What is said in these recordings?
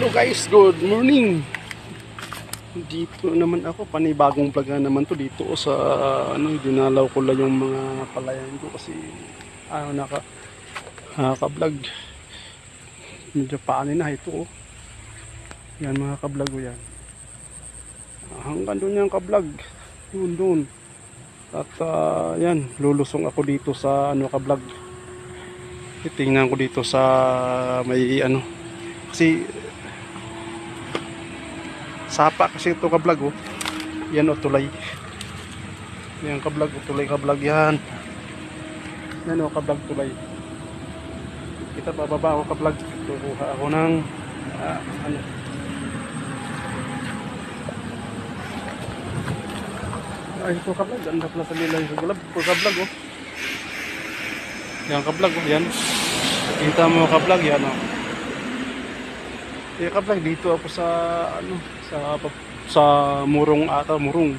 Hello guys, good morning. Dito naman ako, panibagong vlog na naman to dito sa dinalaw ko lang yung mga palayan ko kasi naka-vlog. Medyo paano na ito oh. Yan mga ka-vlog ko yan. Hanggang doon yung ka-vlog. Doon. At yan, lulusong ako dito sa ka-vlog. Titingnan ko dito sa may kasi sapa kasi ito ka-vlog oh. Yan o tulay. Yan ka-vlog o tulay ka-vlog yan. Yan o ka-vlog tulay. Kita bababa ako ka-vlog. Kukuha ako ng ay ito ka-vlog. Ganda pala sa nila yung ka-vlog oh. Yan ka-vlog oh. Yan. Kita mo ka-vlog yan oh. Ka-vlog dito ako sa sa Murong Murong.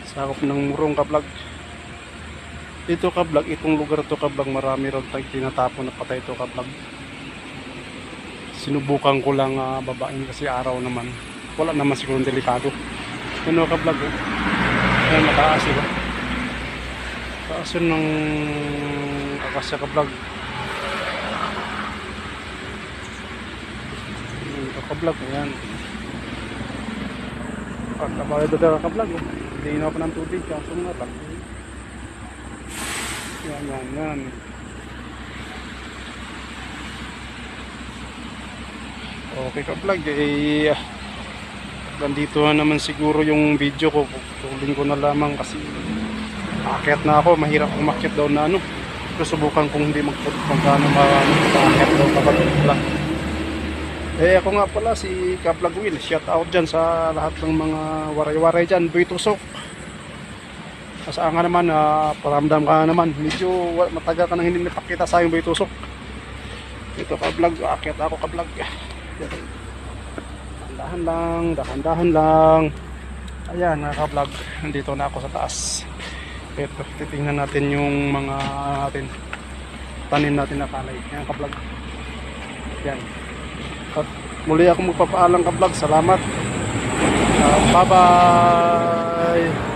Sakop ng Murong ka-vlog. Dito ka-vlog, itong lugar to ka-vlog, marami raw tayong tinatapon na patay ito ka-vlog. Sinubukan ko lang babain kasi araw naman. Wala naman siguro delikado. Ano ka-vlog oh. Ayan mataas diba? Taas yun ng akasya ka-vlog. Ka-vlog ayan. At nabayo doon ka-vlog oh. Hindi na pa ng tubig kaso nga takbo. Yan. Okay ka-vlog nandito na naman siguro yung video ko. Tuloy ko na lamang kasi aakyat na ako. Mahirap umakyat daw na susubukan kung hindi magkano maakyat daw kapag lang. Ako nga pala si ka-vlog Will. Shout out dyan sa lahat ng mga waray-waray dyan. Boy Tusok. Saan nga naman, paramdam ka naman. Medyo matagal ka nang hindi napakita sa aking Boy Tusok. Ito ka-vlog, aakyat ako ka-vlog. Dahan-dahan lang. Ayan mga ka-vlog, nandito na ako sa taas. Ito, titingnan natin yung mga tanim natin na palay. Ayan ka-vlog. Yan. At muli ako magpapaalam ka-vlog. Salamat. Bye-bye.